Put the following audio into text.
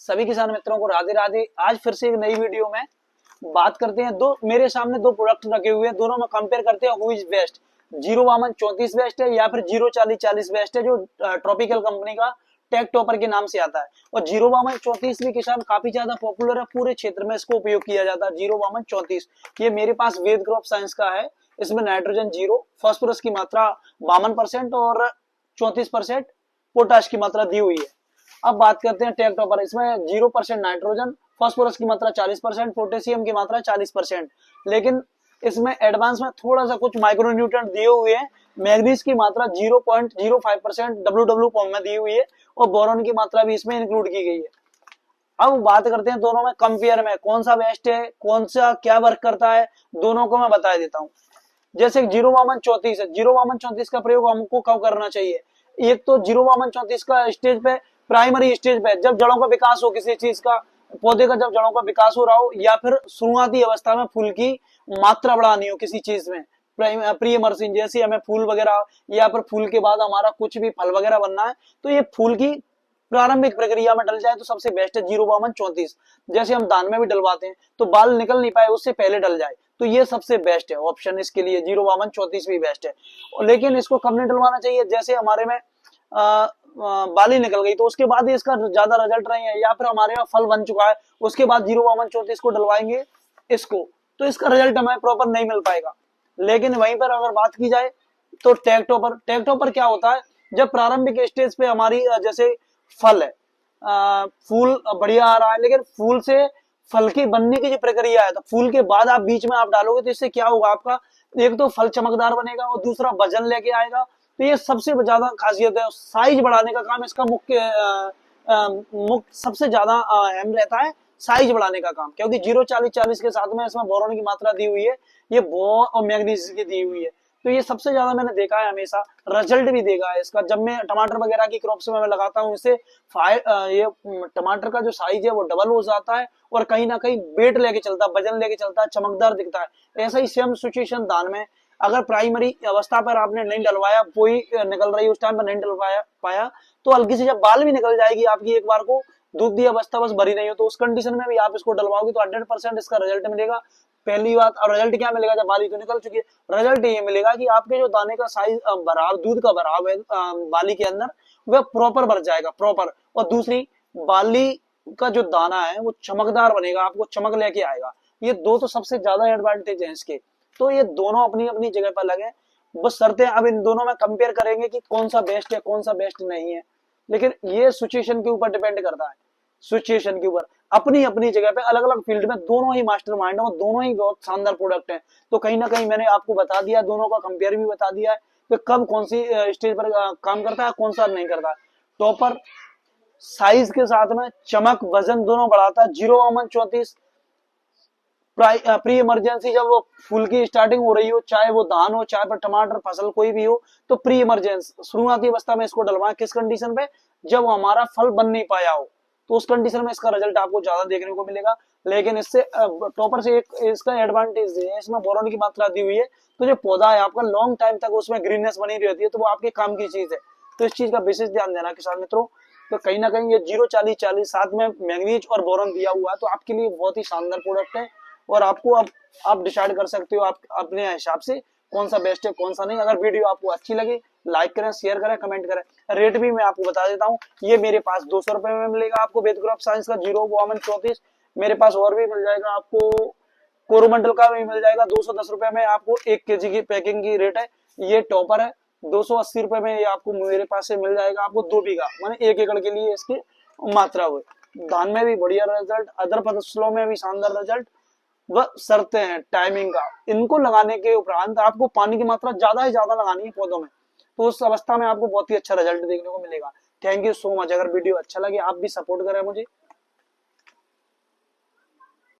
सभी किसान मित्रों को राधे राधे। आज फिर से एक नई वीडियो में बात करते हैं। मेरे सामने दो प्रोडक्ट रखे हुए हैं, दोनों में कंपेयर करते हैं हु इज बेस्ट। जीरो वामन 34 बेस्ट है या फिर जीरो 40 बेस्ट है, जो ट्रॉपिकल कंपनी का टेक टॉपर के नाम से आता है। और जीरो वामन 34 भी किसान काफी ज्यादा पॉपुलर है, पूरे क्षेत्र में इसको उपयोग किया जाता है। जीरो वामन 34 ये मेरे पास वेद क्रॉप साइंस का है। इसमें नाइट्रोजन जीरो, फास्फोरस की मात्रा 52% और 34% पोटाश की मात्रा दी हुई है। अब बात करते हैं टेक टॉपर। इसमें 0% नाइट्रोजन, फास्फोरस की मात्रा 40%, पोटेशियम की मात्रा 40%। लेकिन इसमें एडवांस में थोड़ा सा कुछ माइक्रोन्यूट्रिएंट दिए हुए हैं। मैग्नीज की मात्रा 0.05% डब्ल्यू फॉर्म में दी हुई है और बोरॉन की मात्रा भी इसमें इंक्लूड की गई है। अब बात करते हैं दोनों में कंपेयर में कौन सा बेस्ट है, कौन सा क्या वर्क करता है, दोनों को मैं बता देता हूँ। जैसे जीरो वामन 34 है, जीरो वामन 34 का प्रयोग हमको कब करना चाहिए। एक तो जीरो वामन 34 का स्टेज पे, प्राइमरी स्टेज पे, जब जड़ों का विकास हो, किसी चीज का, पौधे का जब जड़ों का विकास हो रहा हो, या फिर शुरुआती अवस्था में फूल की मात्रा बढ़ानी हो किसी चीज में, प्री इमर्सिंग, जैसे हमें फूल वगैरह या फिर फूल के बाद हमारा कुछ भी फल वगैरह बनना है, तो ये फूल की प्रारंभिक प्रक्रिया में डल जाए तो सबसे बेस्ट है जीरो वामन 34। जैसे हम दान में भी डलवाते हैं तो बाल निकल नहीं पाए, उससे पहले डल जाए, तो ये सबसे बेस्ट है ऑप्शन। इसके लिए जीरो वामन 34 भी बेस्ट है। लेकिन इसको कब नहीं डलवाना चाहिए, जैसे हमारे में बाली निकल गई तो उसके बाद ही इसका ज्यादा रिजल्ट नहीं है, या फिर हमारे में फल बन चुका है उसके बाद जीरो वामन 34 को डलवाएंगे इसको, तो इसका रिजल्ट हमें प्रॉपर नहीं मिल पाएगा। लेकिन वहीं पर अगर बात की जाए तो टेक टॉपर क्या होता है, जब प्रारंभिक स्टेज पे हमारी जैसे फल है, फूल बढ़िया आ रहा है, लेकिन फूल से फल की बनने की जो प्रक्रिया है, तो फूल के बाद आप बीच में आप डालोगे तो इससे क्या होगा, आपका एक तो फल चमकदार बनेगा और दूसरा वजन लेके आएगा। तो ये सबसे ज्यादा खासियत है। साइज बढ़ाने का काम इसका मुख्य सबसे ज्यादा अहम रहता है, साइज बढ़ाने का काम, क्योंकि 0-40-40 के साथ में इसमें बोरॉन की मात्रा दी हुई है, ये और मैग्नीज की दी हुई है। तो ये सबसे ज्यादा मैंने देखा है, हमेशा रिजल्ट भी देखा है इसका। जब मैं टमाटर वगैरह की क्रॉप्स में मैं लगाता हूँ इसे, ये टमाटर का जो साइज है वो डबल हो जाता है और कहीं ना कहीं वेट लेके चलता है, वजन लेके चलता है, चमकदार दिखता है। ऐसा ही सेम सिचुएशन धान में, अगर प्राइमरी अवस्था पर आपने नहीं डलवाया, कोई निकल रही उस टाइम पर नहीं डलवाया पाया, तो हल्की से जब बाल भी निकल जाएगी आपकी एक बार को, दूध दी अवस्था बस भरी नहीं हो, तो उस कंडीशन में भी आप इसको डलवाओगे तो 100% इसका रिजल्ट मिलेगा। पहली बात, और रिजल्ट क्या मिलेगा, जब बाली तो निकल चुकी है, रिजल्ट ये मिलेगा कि आपके जो दाने का साइज भराव, दूध का भराव है बाली के अंदर, वह प्रॉपर भर जाएगा, प्रॉपर। और दूसरी, बाली का जो दाना है वो चमकदार बनेगा, आपको चमक लेके आएगा। ये दो तो सबसे ज्यादा एडवांटेज है इसके। तो ये दोनों अपनी अपनी जगह पर लगे, बस शर्तें अब इन दोनों में कंपेयर करेंगे कि कौन सा बेस्ट है कौन सा बेस्ट नहीं है। लेकिन ये सिचुएशन के ऊपर डिपेंड करता है, सिचुएशन के ऊपर। अपनी अपनी जगह पे अलग अलग फील्ड में दोनों ही मास्टरमाइंड है और दोनों ही बहुत शानदार प्रोडक्ट हैं। तो कहीं ना कहीं मैंने आपको बता दिया, दोनों का कंपेयर भी बता दिया है कि कब कौन सी स्टेज पर काम करता है, कौन सा नहीं करता है। टॉपर साइज के साथ में चमक, वजन दोनों बढ़ाता है। जीरो वामन 34 प्री इमरजेंसी, जब वो फूल की स्टार्टिंग हो रही हो, चाहे वो धान हो चाहे फिर टमाटर फसल कोई भी हो, तो प्री इमरजेंसी शुरुआती अवस्था में इसको डलवाएं। किस कंडीशन पे, जब हमारा फल बन नहीं पाया हो, तो उस कंडीशन में इसका रिजल्ट आपको ज्यादा देखने को मिलेगा। लेकिन इससे टॉपर से एक इसका एडवांटेज है, इसमें बोरॉन की मात्रा दी हुई है, तो जो पौधा है आपका लॉन्ग टाइम तक उसमें ग्रीननेस बनी रहती है, तो वो आपके काम की चीज है। तो इस चीज का विशेष ध्यान देना किसान मित्रों। तो कहीं ना कहीं ये 0-40-40 साथ में मैग्नीज और बोरॉन दिया हुआ है, तो आपके लिए बहुत ही शानदार प्रोडक्ट है। और आपको अब आप डिसाइड कर सकते हो आप अपने हिसाब से कौन सा बेस्ट है कौन सा नहीं। अगर वीडियो आपको अच्छी लगे, लाइक करें, शेयर करें, कमेंट करें। रेट भी मैं आपको बता देता हूँ, ये मेरे पास 200 रुपए में मिलेगा आपको वेद क्रॉप साइंस का जीरो वामन 34। मेरे पास और भी मिल जाएगा आपको, कोरोमंडल का भी मिल जाएगा 210 रुपए में, आपको 1 kg की पैकिंग की रेट है। ये टॉपर है 280 रुपए में, ये आपको मेरे पास से मिल जाएगा आपको 2 बीघा, माने 1 एकड़ के लिए इसकी मात्रा हुई। धान में भी बढ़िया रिजल्ट, अदर फसलों में भी शानदार रिजल्ट। वह शर्तें हैं टाइमिंग का, इनको लगाने के उपरांत आपको पानी की मात्रा ज्यादा ही ज्यादा लगानी है पौधों में, तो उस अवस्था में आपको बहुत ही अच्छा रिजल्ट देखने को मिलेगा। Thank you so much. अगर वीडियो अच्छा लगे आप भी सपोर्ट करें मुझे।